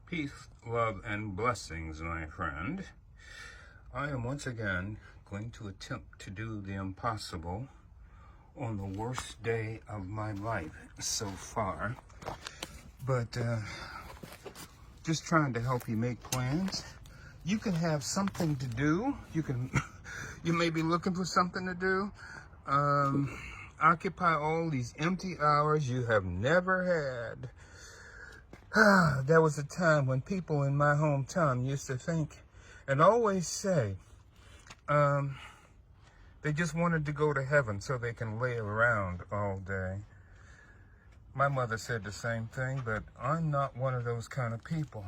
Peace, love, and blessings, my friend. I am once again going to attempt to do the impossible on the worst day of my life so far. But just trying to help you make plans. You can have something to do. You may be looking for something to do. Occupy all these empty hours you have never had. There was a time when people in my hometown used to think and always say they just wanted to go to heaven so they can lay around all day. My mother said the same thing, but I'm not one of those kind of people.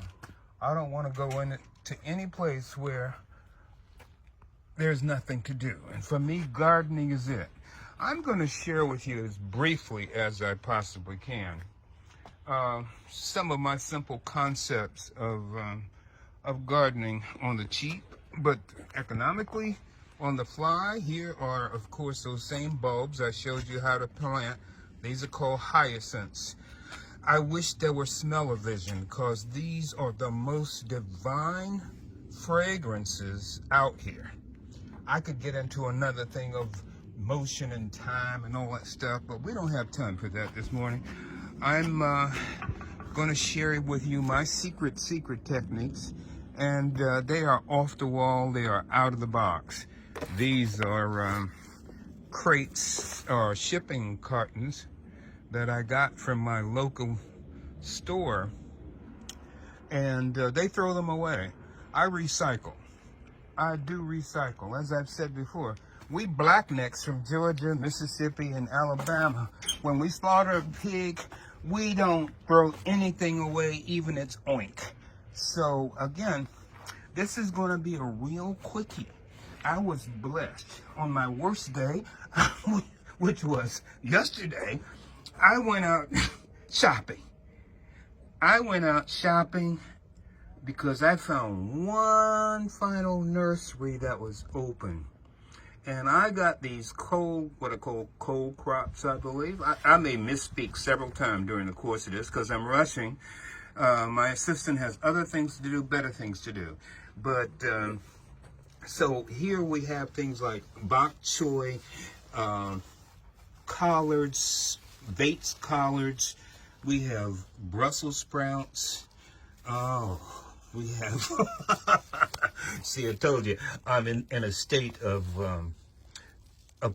I don't want to go into any place where there's nothing to do. And for me, gardening is it. I'm going to share with you as briefly as I possibly can some of my simple concepts of gardening on the cheap, but economically on the fly. Here are, of course, those same bulbs I showed you how to plant. These are called hyacinths. I wish there were smell-o-vision, because these are the most divine fragrances out here. I could get into another thing of motion and time and all that stuff, but we don't have time for that this morning. I'm going to share with you my secret techniques, and they are off the wall. They are out of the box. These are crates or shipping cartons that I got from my local store, and they throw them away. I recycle. I do recycle. As I've said before, we blacknecks from Georgia, Mississippi, and Alabama, when we slaughter a pig, we don't throw anything away, even its oink. So again, this is going to be a real quickie. I was blessed on my worst day, which was yesterday. I went out shopping. Because I found one final nursery that was open. And I got these what are called cold crops, I believe. I may misspeak several times during the course of this because I'm rushing. My assistant has other things to do, better things to do. But, so here we have things like bok choy, collards, Bates collards. We have Brussels sprouts. Oh, we have, see, I told you, I'm in a state of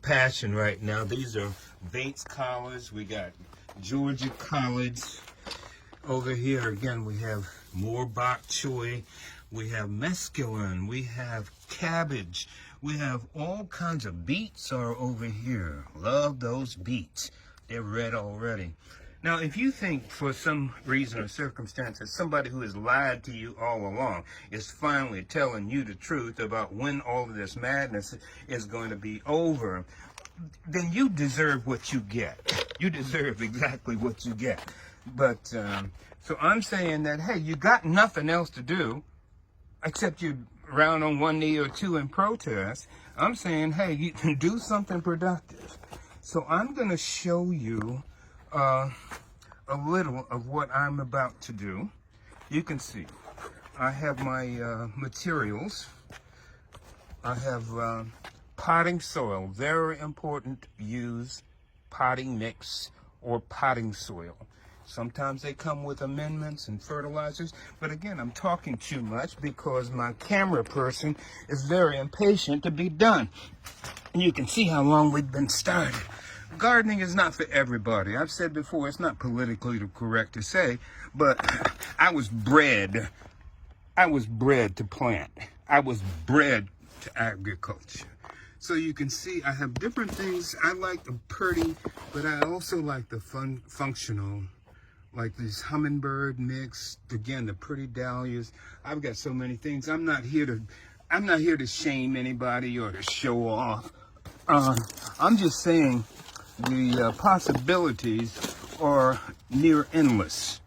passion right now. These are Bates collards. We got Georgia collards. Over here, again, we have more bok choy. We have mesclun. We have cabbage. We have all kinds of beets are over here. Love those beets. They're red already. Now, if you think for some reason or circumstance that somebody who has lied to you all along is finally telling you the truth about when all of this madness is going to be over, then you deserve what you get. You deserve exactly what you get. But, so I'm saying that, hey, you got nothing else to do except you round on one knee or two in protest. I'm saying, hey, you can do something productive. So I'm going to show you a little of what I'm about to do. You can see I have my materials. I have potting soil. Very important. Use potting mix or potting soil. Sometimes they come with amendments and fertilizers, but again, I'm talking too much because my camera person is very impatient to be done. And you can see how long we've been started. Gardening is not for everybody. I've said before, it's not politically correct to say, but I was bred to plant. I was bred to agriculture. So you can see I have different things. I like the pretty, but I also like the functional, like this hummingbird mix. Again, the pretty dahlias. I've got so many things. I'm not here to shame anybody or to show off. I'm just saying the possibilities are near endless.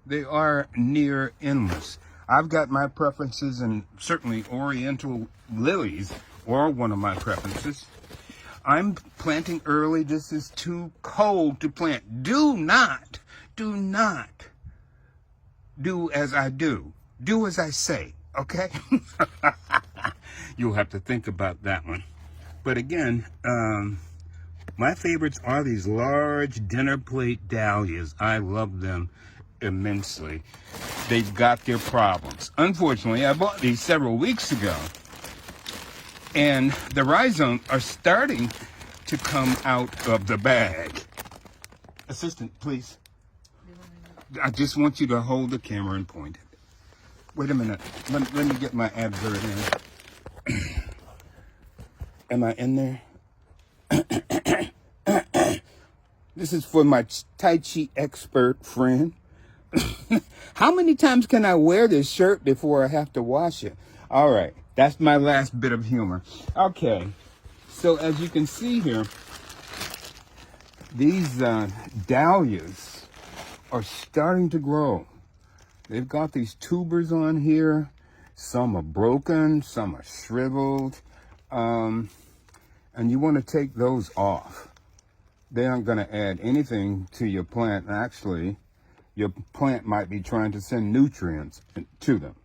They are near endless. I've got my preferences, and certainly Oriental lilies are one of my preferences. I'm planting early. This is too cold to plant. Do not do as I do. Do as I say, okay? You'll have to think about that one. But again, my favorites are these large dinner plate dahlias. I love them immensely. They've got their problems. Unfortunately, I bought these several weeks ago, and the rhizomes are starting to come out of the bag. Assistant, please. I just want you to hold the camera and point it. Wait a minute. Let me get my advert in. Am I in there? This is for my Tai Chi expert friend. How many times can I wear this shirt before I have to wash it? All right. That's my last bit of humor. Okay. So as you can see here, these dahlias are starting to grow. They've got these tubers on here. Some are broken, some are shriveled. And you want to take those off. They aren't going to add anything to your plant. Actually, your plant might be trying to send nutrients to them,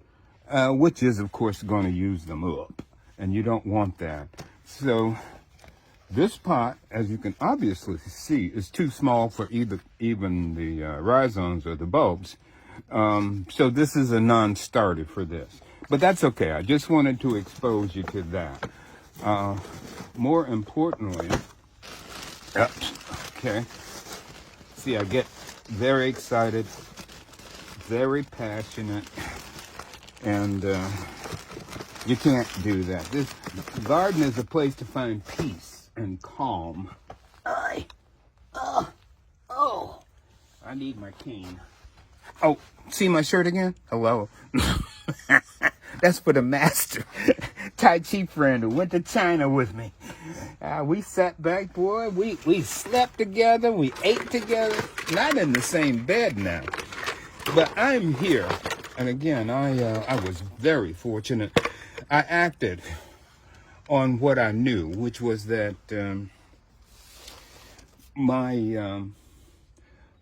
which is, of course, going to use them up. And you don't want that. So this pot, as you can obviously see, is too small for even the rhizomes or the bulbs. So this is a non-starter for this. But that's okay. I just wanted to expose you to that. More importantly, okay, see, I get very excited, very passionate, and you can't do that. This garden is a place to find peace and calm. I need my cane. Oh, see my shirt again? Hello. That's for the master Tai Chi friend who went to China with me. We sat back, boy. We slept together. We ate together. Not in the same bed now. But I'm here. And again, I was very fortunate. I acted on what I knew, which was that my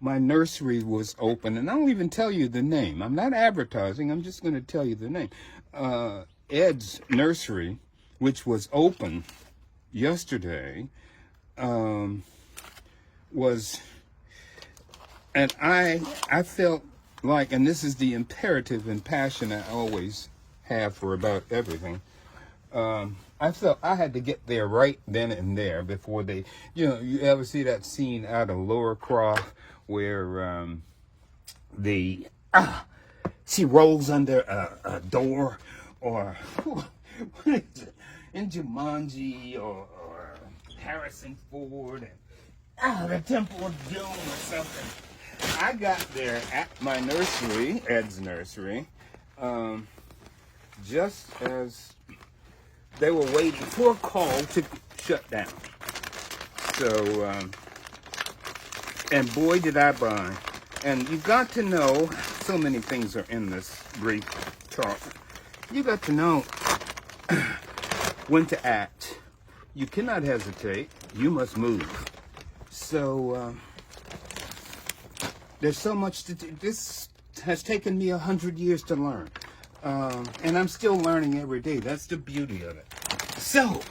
nursery was open. And I'll even tell you the name. I'm not advertising. I'm just going to tell you the name. Ed's nursery, which was open yesterday, was, and I felt like, and this is the imperative and passion I always have for about everything, I felt I had to get there right then and there before they, you ever see that scene out of Laura Croft where she rolls under a door, or what is it, in Jumanji, or Harrison Ford, and the Temple of Doom or something. I got there at my nursery, Ed's nursery, just as they were waiting for a call to shut down. So, and boy did I buy. And you got to know, so many things are in this brief talk. You got to know when to act. You cannot hesitate. You must move. So there's so much to do. This has taken me 100 years to learn. And I'm still learning every day. That's the beauty of it. So,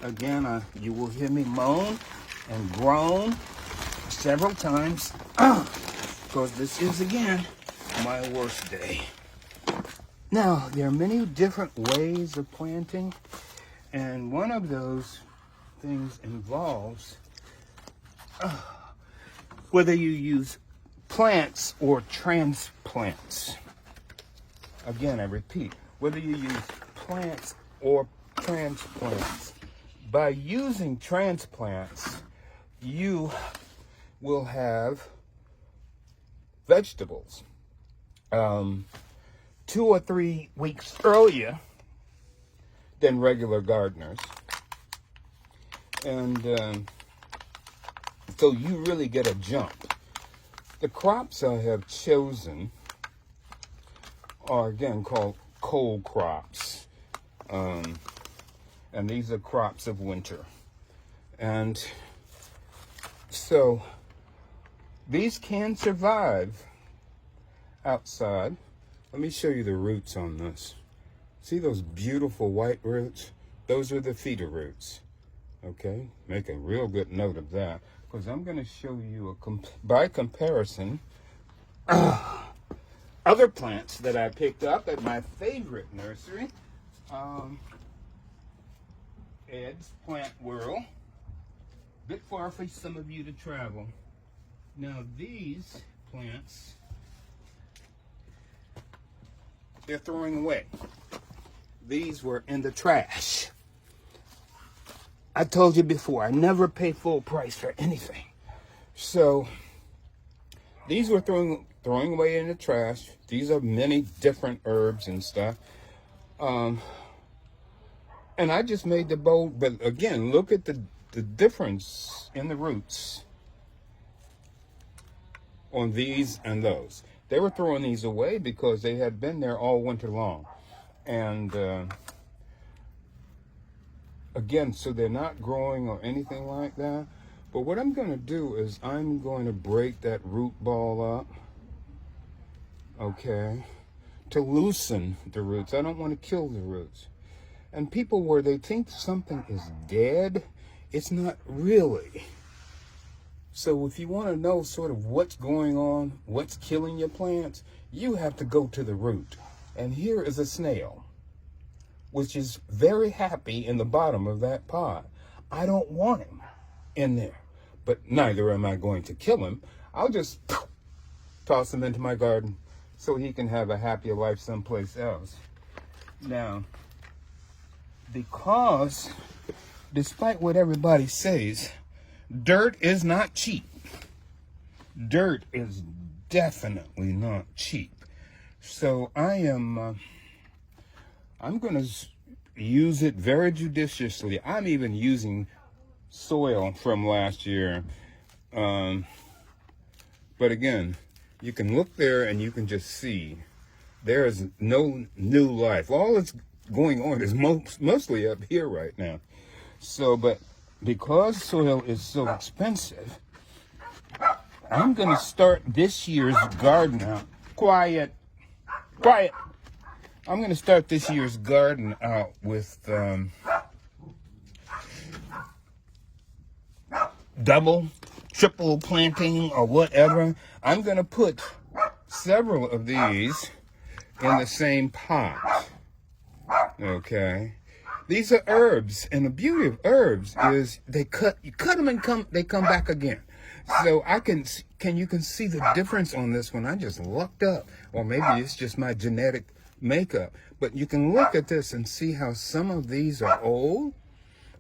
again, you will hear me moan and groan several times. Because this is, again, my worst day. Now, there are many different ways of planting, and one of those things involves whether you use plants or transplants. Again, I repeat, whether you use plants or transplants. By using transplants, you will have vegetables 2 or 3 weeks earlier than regular gardeners. And so you really get a jump. The crops I have chosen are, again, called cold crops. And these are crops of winter. And so these can survive outside. Let me show you the roots on this. See those beautiful white roots? Those are the feeder roots. Okay, make a real good note of that, because I'm going to show you by comparison other plants that I picked up at my favorite nursery, Ed's Plant World. Bit far for some of you to travel. Now these plants, they're throwing away. These were in the trash. I told you before, I never pay full price for anything. So these were throwing away in the trash. These are many different herbs and stuff. And I just made the bold, but again, look at the difference in the roots on these and those. They were throwing these away because they had been there all winter long. And again, so they're not growing or anything like that. But what I'm going to do is I'm going to break that root ball up, okay, to loosen the roots. I don't want to kill the roots. And people, where they think something is dead, it's not really. So if you want to know sort of what's going on, what's killing your plants, you have to go to the root. And here is a snail, which is very happy in the bottom of that pot. I don't want him in there, but neither am I going to kill him. I'll just toss him into my garden so he can have a happier life someplace else. Now, because despite what everybody says, dirt is not cheap. Dirt is definitely not cheap. So I'm going to use it very judiciously. I'm even using soil from last year. But again, you can look there and you can just see there is no new life. All that's going on is mostly up here right now. So, but because soil is so expensive, I'm going to start this year's garden out. Quiet. I'm going to start this year's garden out with double, triple planting or whatever. I'm going to put several of these in the same pot. Okay. These are herbs, and the beauty of herbs is you cut them and they come back again. So you can see the difference on this one. I just lucked up, or maybe it's just my genetic makeup. But you can look at this and see how some of these are old.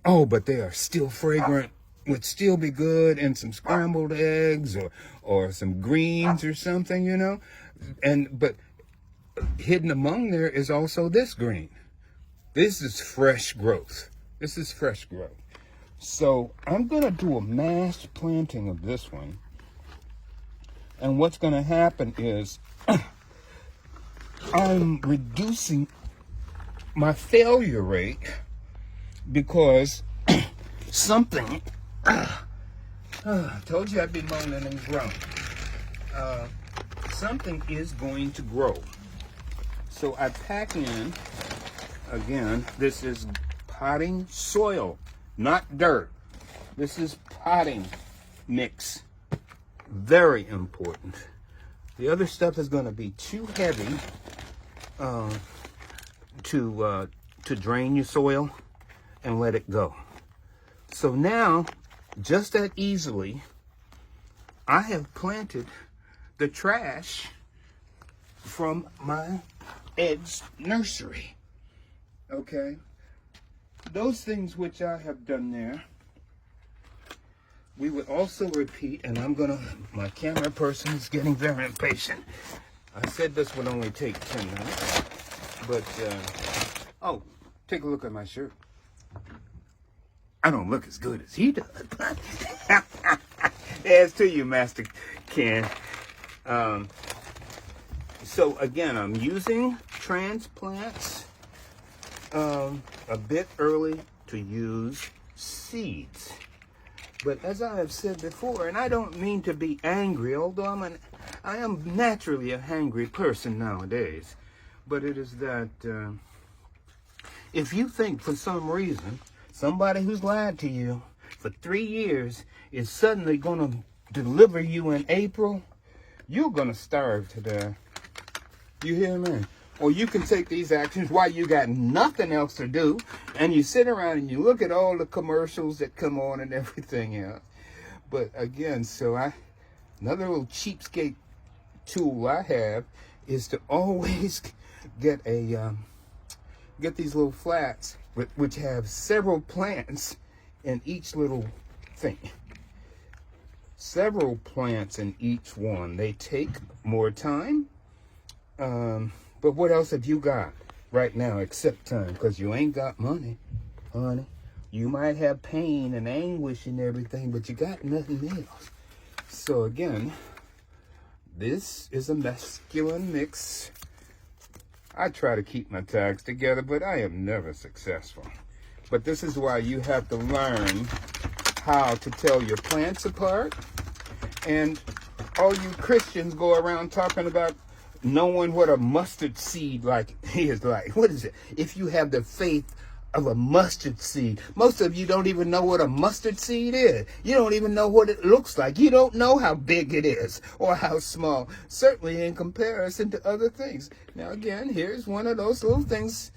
Oh, but they are still fragrant. Would still be good in some scrambled eggs or some greens or something, you know. But hidden among there is also this green. This is fresh growth. So I'm going to do a mass planting of this one. And what's going to happen is I'm reducing my failure rate because something, I told you I'd be moaning and groaning. Something is going to grow. So I pack in, again, this is potting soil, not dirt. This is potting mix. Very important. The other stuff is going to be too heavy to drain your soil and let it go. So now, just that easily, I have planted the trash from my Ed's nursery. Okay? Those things which I have done there, we would also repeat, and my camera person is getting very impatient. I said this would only take 10 minutes, but, oh, take a look at my shirt. I don't look as good as he does. As to you, Master Ken. So again, I'm using transplants a bit early to use seeds. But as I have said before, and I don't mean to be angry, although I am naturally a hangry person nowadays, but it is that if you think for some reason somebody who's lied to you for 3 years is suddenly going to deliver you in April, you're going to starve to death. You hear me? Or you can take these actions while you got nothing else to do, and you sit around and you look at all the commercials that come on and everything else. But again, so another little cheapskate tool I have is to always get get these little flats which have several plants in each little thing. Several plants in each one. They take more time. But what else have you got right now except time? Because you ain't got money, honey. You might have pain and anguish and everything, but you got nothing else. So again, this is a masculine mix. I try to keep my tags together, but I am never successful. But this is why you have to learn how to tell your plants apart. And all you Christians go around talking about knowing what a mustard seed is like. What is it? If you have the faith of a mustard seed. Most of you don't even know what a mustard seed is. You don't even know what it looks like. You don't know how big it is or how small, certainly in comparison to other things. Now again, here's one of those little things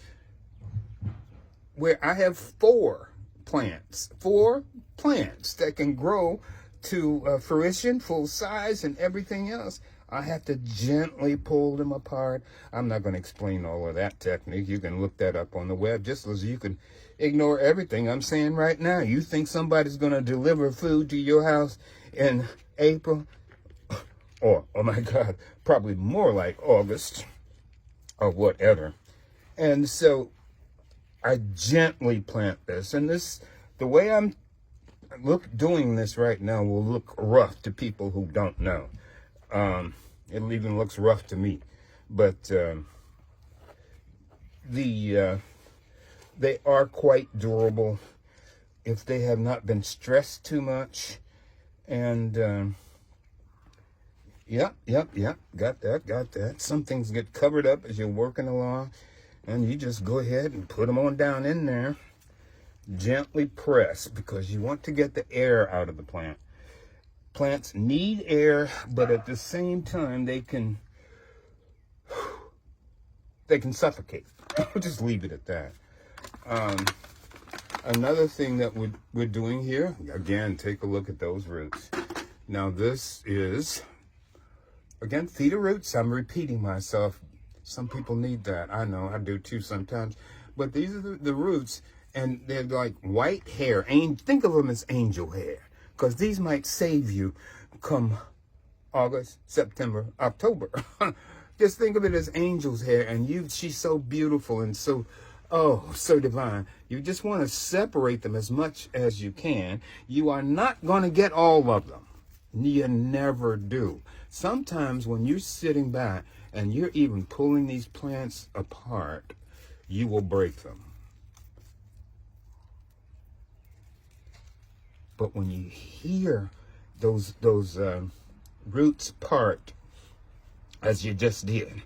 where I have 4 plants that can grow to fruition, full size and everything else. I have to gently pull them apart. I'm not going to explain all of that technique. You can look that up on the web, just as you can ignore everything I'm saying right now. You think somebody's going to deliver food to your house in April? Or, oh my God, probably more like August or whatever. And so I gently plant this. And the way I'm doing this right now will look rough to people who don't know. It even looks rough to me, but they are quite durable if they have not been stressed too much. And yep, got that. Some things get covered up as you're working along, and you just go ahead and put them on down in there. Gently press, because you want to get the air out of the plant. Plants need air, but at the same time, they can suffocate. Just leave it at that. Another thing that we're doing here, again, take a look at those roots. Now this is, again, feed of roots. I'm repeating myself. Some people need that. I know, I do too sometimes. But these are the roots, and they're like white hair. Think of them as angel hair, because these might save you come August, September, October. Just think of it as angel's hair, and she's so beautiful and so divine. You just want to separate them as much as you can. You are not going to get all of them. You never do. Sometimes when you're sitting back and you're even pulling these plants apart, you will break them. But when you hear those roots part, as you just did,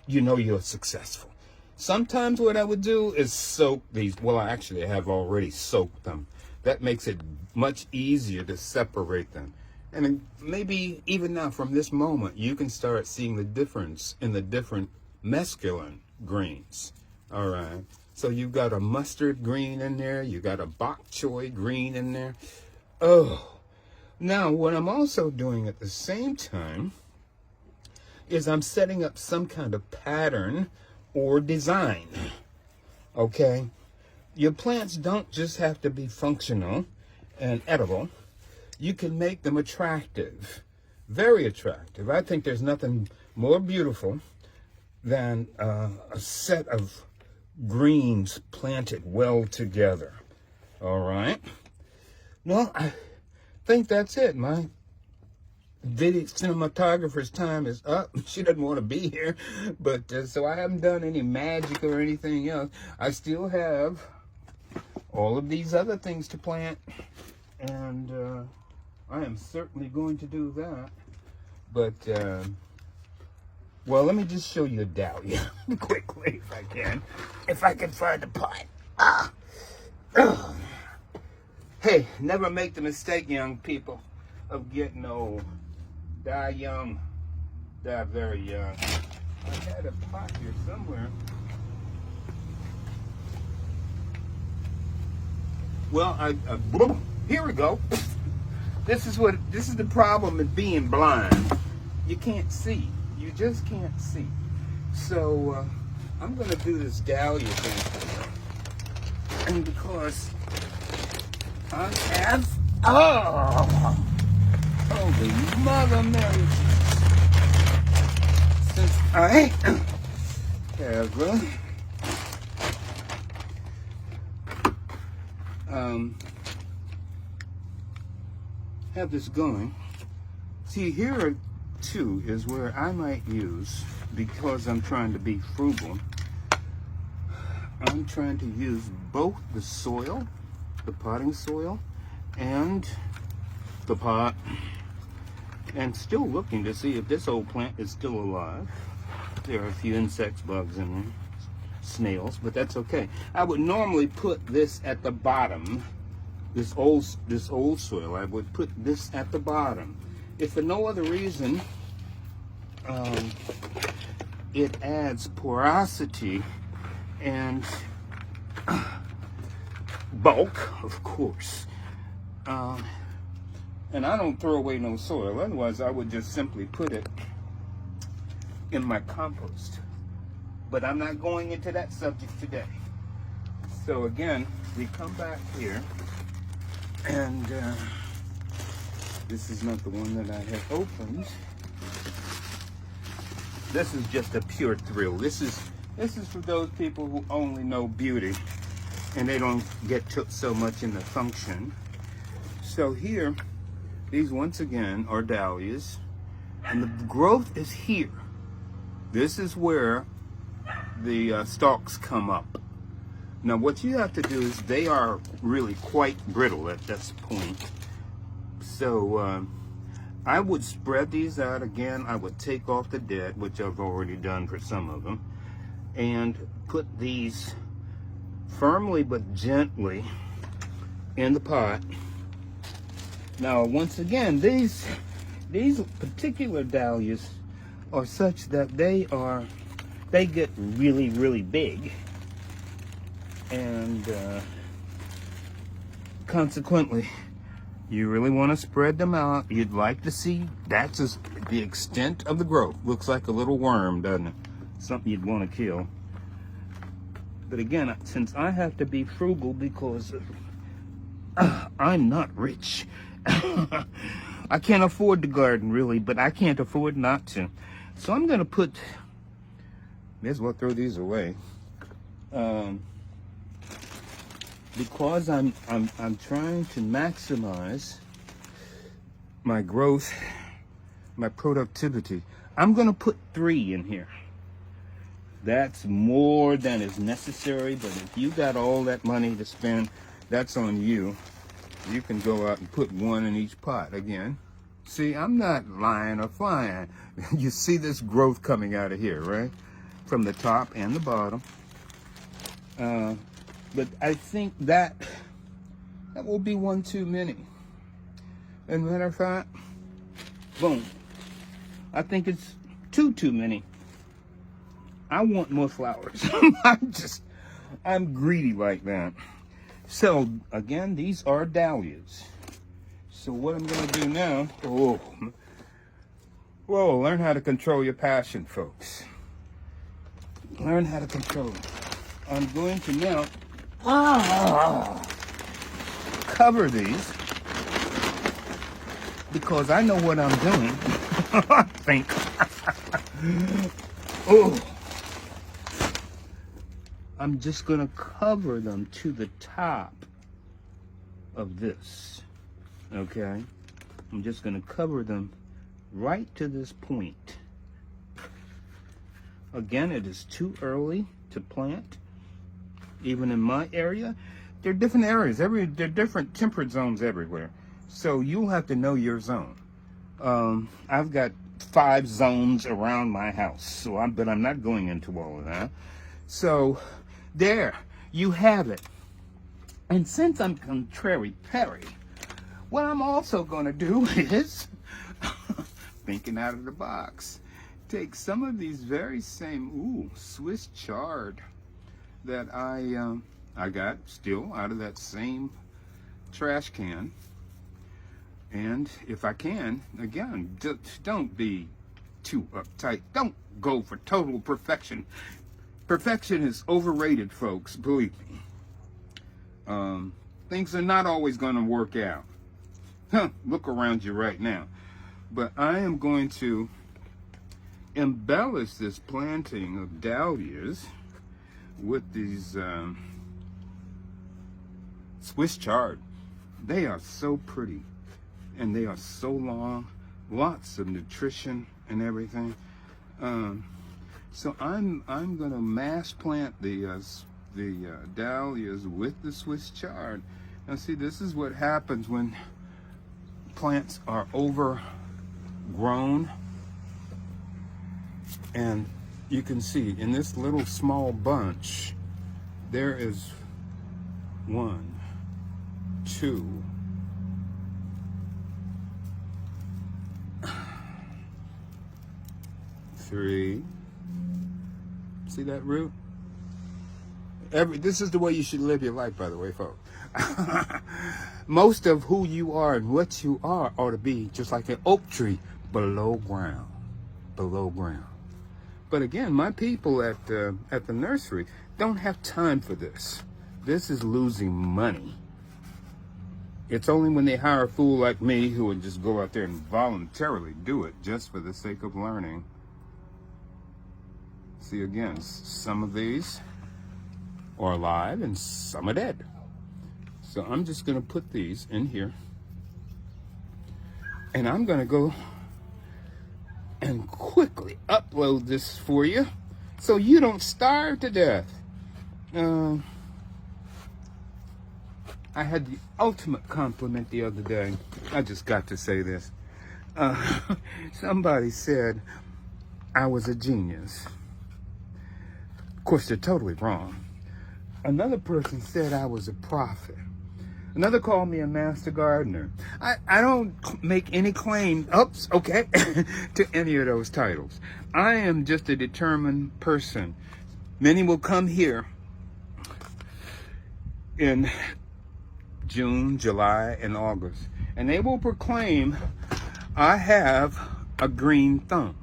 you know you're successful. Sometimes what I would do is soak these. Well, I actually have already soaked them. That makes it much easier to separate them. And maybe even now, from this moment, you can start seeing the difference in the different mescaline greens. All right. So you've got a mustard green in there. You got a bok choy green in there. Oh. Now, what I'm also doing at the same time is I'm setting up some kind of pattern or design. Okay? Your plants don't just have to be functional and edible. You can make them attractive, very attractive. I think there's nothing more beautiful than a set of greens planted well together. All right? Well, I think that's it. My video cinematographer's time is up. She doesn't want to be here, but so I haven't done any magic or anything else. I still have all of these other things to plant, and I am certainly going to do that. But, well, let me just show you a dahlia quickly if I can. If I can find the pot. Hey, never make the mistake, young people, of getting old. Die young, die very young. I had a pot here somewhere. Well, here we go. This is the problem with being blind. You can't see. You just can't see. So I'm gonna do this dahlia thing, and because I have holy mother Mary, since I have this going. See, here are two is where I might use, because I'm trying to be frugal, I'm trying to use both the soil, the potting soil, and the pot, and still looking to see if this old plant is still alive. There are a few insects, bugs in there, snails, but that's okay. I would normally put this at the bottom, this old soil. I would put this at the bottom. If for no other reason, it adds porosity and bulk, of course. And I don't throw away no soil. Otherwise, I would just simply put it in my compost. But I'm not going into that subject today. So again, we come back here, and this is not the one that I have opened. This is just a pure thrill. This is for those people who only know beauty and they don't get so much in the function. So here, these once again are dahlias, and the growth is here. This is where the stalks come up. Now what you have to do is, they are really quite brittle at this point. So I would spread these out again. I would take off the dead, which I've already done for some of them, and put these firmly but gently in the pot. Now once again, these particular dahlias are such that they get really, really big, and consequently you really want to spread them out. You'd like to see, that's just the extent of the growth. Looks like a little worm, doesn't it? Something you'd want to kill. But again, since I have to be frugal because I'm not rich, I can't afford to garden really, but I can't afford not to. So I'm gonna put, may as well throw these away. Because I'm trying to maximize my growth, my productivity, I'm gonna put 3 in here. That's more than is necessary, but if you got all that money to spend, that's on you. You can go out and put 1 in each pot again. See, I'm not lying or flying. You see this growth coming out of here, right? From the top and the bottom. But I think that will be 1 too many. And matter of fact, boom. I think it's 2 too many. I want more flowers. I'm greedy like that. So again, these are dahlias. So what I'm gonna do now, whoa, learn how to control your passion, folks. Learn how to control it. I'm going to now cover these, because I know what I'm doing. I think. I'm just gonna cover them to the top of this. Okay, I'm just gonna cover them right to this point. Again, it is too early to plant. Even in my area, there are different areas. There are different temperate zones everywhere. So you'll have to know your zone. I've got 5 zones around my house. So but I'm not going into all of that. So there you have it. And since I'm contrary Perry, what I'm also going to do is thinking out of the box. Take some of these very same Swiss chard that I got still out of that same trash can, and if I can, again, don't be too uptight. Don't go for total perfection. Perfection is overrated, folks, believe me. Things are not always going to work out. Look around you right now. But I am going to embellish this planting of dahlias with these Swiss chard. They are so pretty, and they are so long, lots of nutrition and everything. So I'm gonna mass plant the dahlias with the Swiss chard. Now see, this is what happens when plants are overgrown. And you can see in this little small bunch, there is 1, 2, 3. See that root? This is the way you should live your life, by the way, folks. Most of who you are and what you are ought to be just like an oak tree, below ground. Below ground. But again, my people at the nursery don't have time for this. This is losing money. It's only when they hire a fool like me who would just go out there and voluntarily do it just for the sake of learning. See, again, some of these are alive and some are dead. So I'm just going to put these in here. And I'm going to go and quickly upload this for you so you don't starve to death. I had the ultimate compliment the other day. I just got to say this. Somebody said I was a genius. Of course, they're totally wrong. Another person said I was a prophet. Another called me a master gardener. I don't make any claim, to any of those titles. I am just a determined person. Many will come here in June, July, and August, and they will proclaim I have a green thumb,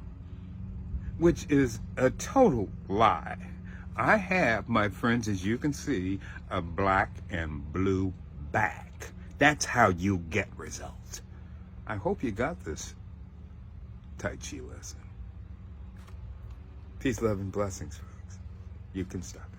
which is a total lie. I have, my friends, as you can see, a black and blue back. That's how you get results. I hope you got this Tai Chi lesson. Peace, love, and blessings, folks. You can stop it.